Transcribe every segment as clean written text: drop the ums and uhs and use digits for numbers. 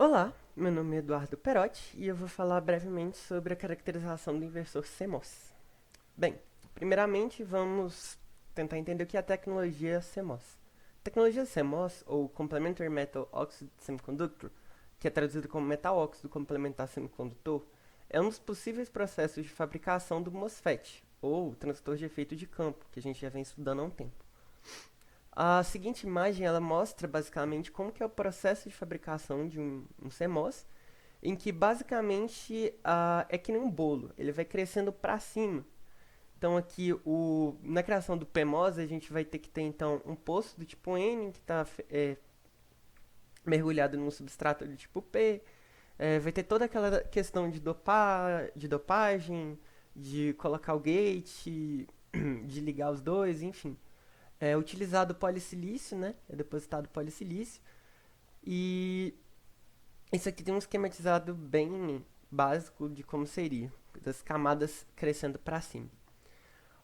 Olá, meu nome é Eduardo Perotti e eu vou falar brevemente sobre a caracterização do inversor CMOS. Bem, primeiramente vamos tentar entender o que é a tecnologia CMOS. A tecnologia CMOS, ou Complementary Metal Oxide Semiconductor, que é traduzido como metal óxido complementar semicondutor, é um dos possíveis processos de fabricação do MOSFET, ou transistor de efeito de campo, que a gente já vem estudando há um tempo. A seguinte imagem ela mostra basicamente como que é o processo de fabricação de um CMOS, em que basicamente é que nem um bolo, ele vai crescendo para cima. Então aqui na criação do PMOS a gente vai ter que ter então um poço do tipo N que está mergulhado num substrato do tipo P, vai ter toda aquela questão de dopagem, de colocar o gate, de ligar os dois, enfim. É utilizado polissilício, né? É depositado polissilício. E isso aqui tem um esquematizado bem básico de como seria, das camadas crescendo para cima.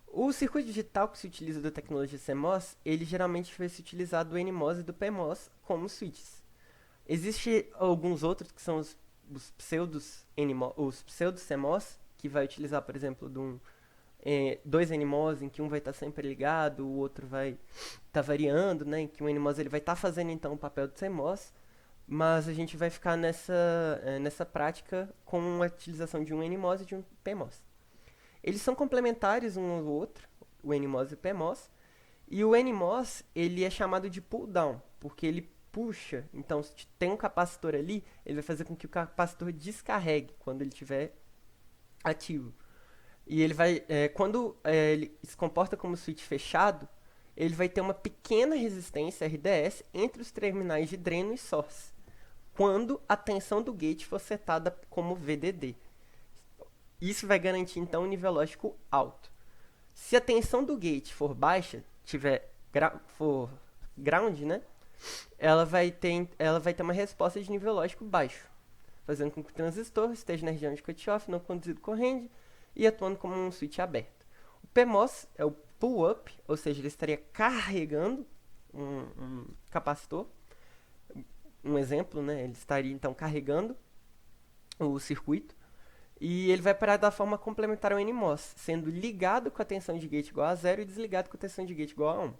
O circuito digital que se utiliza da tecnologia CMOS, ele geralmente vai se utilizar do NMOS e do PMOS como switches. Existem alguns outros que são os pseudos NMOS, os pseudos CMOS, que vai utilizar, por exemplo, dois NMOS em que um vai estar sempre ligado, o outro vai estar variando, né? Em que o NMOS ele vai estar fazendo então o papel do CMOS, mas a gente vai ficar nessa prática com a utilização de um NMOS e de um PMOS. Eles são complementares um ao outro, o NMOS e o PMOS, e o NMOS ele é chamado de pull down, porque ele puxa, então se tem um capacitor ali, ele vai fazer com que o capacitor descarregue quando ele estiver ativo. E ele vai, quando ele se comporta como switch fechado, ele vai ter uma pequena resistência RDS entre os terminais de dreno e source, quando a tensão do gate for setada como VDD. Isso vai garantir então um nível lógico alto. Se a tensão do gate for baixa, for ground, né? Ela vai ter uma resposta de nível lógico baixo, fazendo com que o transistor esteja na região de cutoff, não conduzido corrente e atuando como um switch aberto. O PMOS é o pull-up, ou seja, ele estaria carregando um capacitor. Um exemplo, né? Ele estaria então carregando o circuito e ele vai parar da forma complementar ao NMOS, sendo ligado com a tensão de gate igual a 0 e desligado com a tensão de gate igual a 1.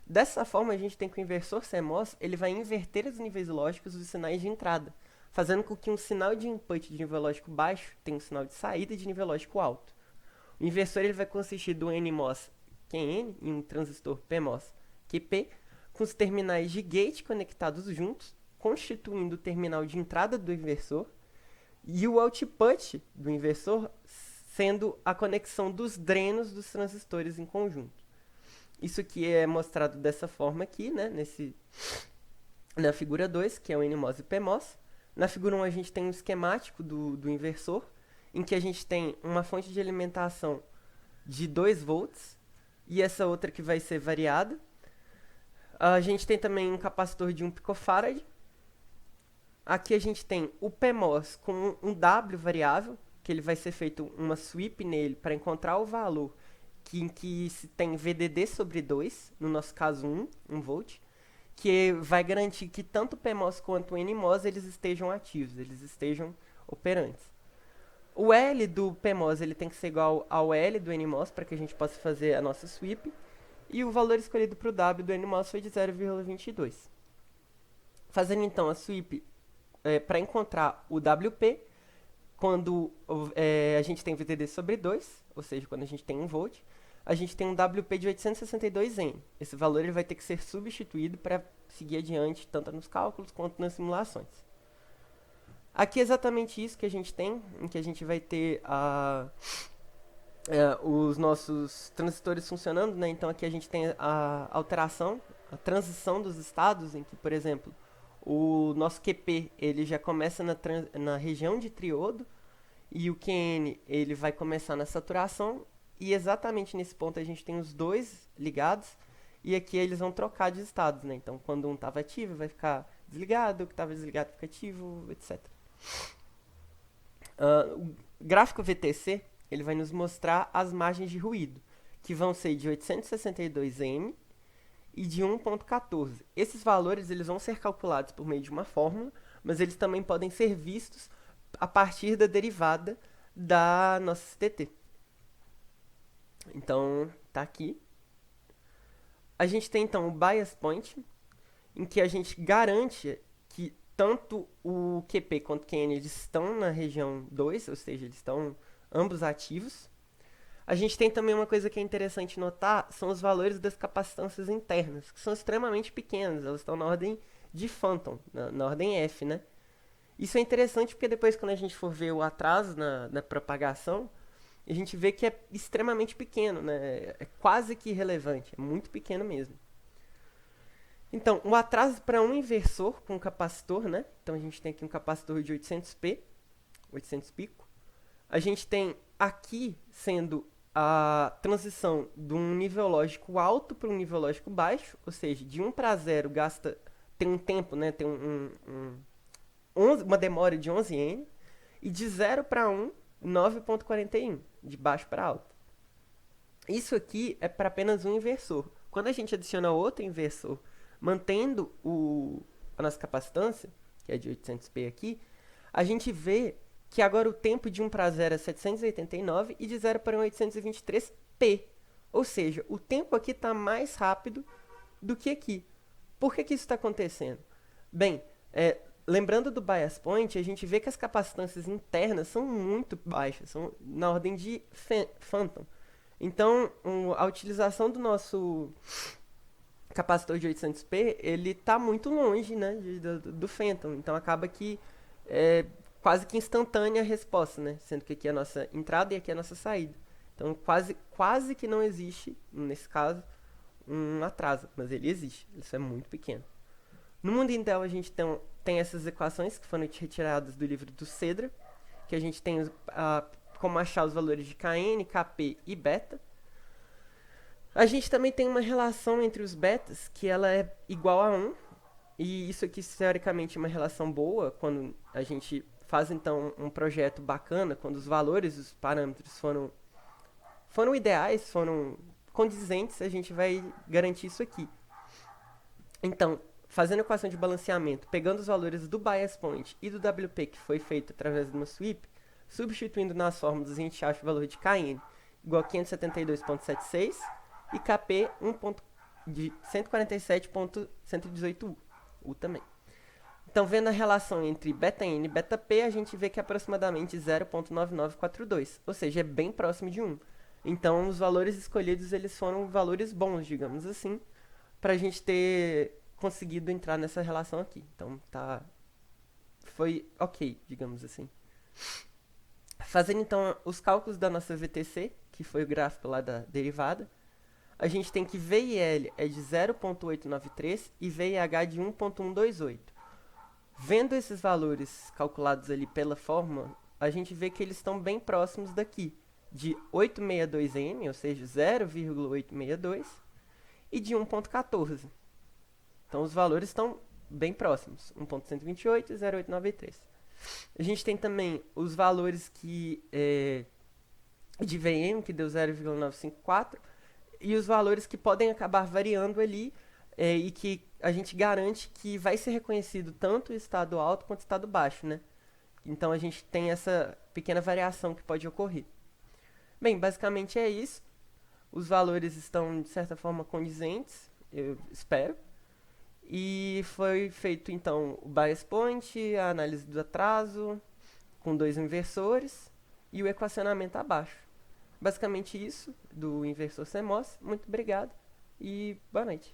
Dessa forma, a gente tem que o inversor CMOS ele vai inverter os níveis lógicos dos sinais de entrada, fazendo com que um sinal de input de nível lógico baixo tenha um sinal de saída de nível lógico alto. O inversor ele vai consistir do NMOS QN e um transistor PMOS QP, com os terminais de gate conectados juntos, constituindo o terminal de entrada do inversor, e o output do inversor sendo a conexão dos drenos dos transistores em conjunto. Isso aqui é mostrado dessa forma aqui, né, na figura 2, que é o NMOS e PMOS. Na figura 1 a gente tem um esquemático do inversor, em que a gente tem uma fonte de alimentação de 2 volts e essa outra que vai ser variada. A gente tem também um capacitor de 1 picofarad. Aqui a gente tem o PMOS com um W variável, que ele vai ser feito uma sweep nele para encontrar o valor em que se tem VDD sobre 2, no nosso caso 1 volt, que vai garantir que tanto o PMOS quanto o NMOS eles estejam ativos, eles estejam operantes. O L do PMOS ele tem que ser igual ao L do NMOS para que a gente possa fazer a nossa sweep, e o valor escolhido para o W do NMOS foi de 0,22. Fazendo então a sweep para encontrar o WP, quando a gente tem VDD sobre 2, ou seja, quando a gente tem 1 volt, a gente tem um WP de 862 N. Esse valor ele vai ter que ser substituído para seguir adiante, tanto nos cálculos quanto nas simulações. Aqui é exatamente isso que a gente tem, em que a gente vai ter os nossos transistores funcionando, né? Então aqui a gente tem a alteração, a transição dos estados, em que, por exemplo, o nosso QP ele já começa na região de triodo, e o QN ele vai começar na saturação, e exatamente nesse ponto a gente tem os dois ligados, e aqui eles vão trocar de estados, né? Então quando um estava ativo vai ficar desligado, o que estava desligado fica ativo, etc. O gráfico VTC ele vai nos mostrar as margens de ruído, que vão ser de 862 M e de 1.14. Esses valores eles vão ser calculados por meio de uma fórmula, mas eles também podem ser vistos a partir da derivada da nossa CTT. Então, tá aqui. A gente tem então o bias point, em que a gente garante que tanto o QP quanto o QN eles estão na região 2, ou seja, eles estão ambos ativos. A gente tem também uma coisa que é interessante notar, são os valores das capacitâncias internas, que são extremamente pequenas, elas estão na ordem de Phantom, na ordem F, né? Isso é interessante porque depois, quando a gente for ver o atraso na propagação, a gente vê que é extremamente pequeno, né? É quase que irrelevante, é muito pequeno mesmo. Então, o atraso para um inversor com capacitor, né? Então, a gente tem aqui um capacitor de 800p, 800 pico. A gente tem aqui sendo a transição de um nível lógico alto para um nível lógico baixo, ou seja, de 1 para 0 tem um tempo, né? Tem uma demora de 11n, e de 0 para 1, 9.41, de baixo para alto. Isso aqui é para apenas um inversor. Quando a gente adiciona outro inversor, mantendo a nossa capacitância, que é de 800p aqui, a gente vê que agora o tempo de 1 para 0 é 789 e de 0 para 1 é 823p. Ou seja, o tempo aqui está mais rápido do que aqui. Por que isso está acontecendo? Bem, lembrando do bias point, a gente vê que as capacitâncias internas são muito baixas, são na ordem de Phantom. Então, a utilização do nosso capacitor de 800p, ele está muito longe, né, do Phantom. Então, acaba que é quase que instantânea a resposta, né, sendo que aqui é a nossa entrada e aqui é a nossa saída. Então, quase que não existe, nesse caso, um atraso, mas ele existe. Isso é muito pequeno. No mundo Intel, a gente tem essas equações que foram retiradas do livro do Cedra, que a gente tem como achar os valores de Kn, Kp e beta. A gente também tem uma relação entre os betas, que ela é igual a 1, e isso aqui, teoricamente, é uma relação boa, quando a gente faz, então, um projeto bacana, quando os valores, os parâmetros foram ideais, foram condizentes, a gente vai garantir isso aqui. Então, fazendo a equação de balanceamento, pegando os valores do bias point e do WP que foi feito através de uma sweep, substituindo nas fórmulas, a gente acha o valor de Kn igual a 572.76 e Kp de 147.118U também. Então, vendo a relação entre beta-n e beta-p, a gente vê que é aproximadamente 0.9942, ou seja, é bem próximo de 1. Então, os valores escolhidos eles foram valores bons, digamos assim, para a gente ter conseguido entrar nessa relação aqui. Então, foi ok, digamos assim. Fazendo, então, os cálculos da nossa VTC, que foi o gráfico lá da derivada, a gente tem que V e L é de 0.893 e V e H de 1.128. Vendo esses valores calculados ali pela fórmula, a gente vê que eles estão bem próximos daqui, de 862N, ou seja, 0,862, e de 1.14. Então, os valores estão bem próximos, 1.128 e 0.893. A gente tem também os valores de VM, que deu 0,954, e os valores que podem acabar variando ali, e que a gente garante que vai ser reconhecido tanto o estado alto quanto o estado baixo, né? Então, a gente tem essa pequena variação que pode ocorrer. Bem, basicamente é isso. Os valores estão, de certa forma, condizentes, eu espero. E foi feito, então, o bias point, a análise do atraso, com 2 inversores, e o equacionamento abaixo. Basicamente isso, do inversor CMOS. Muito obrigado e boa noite.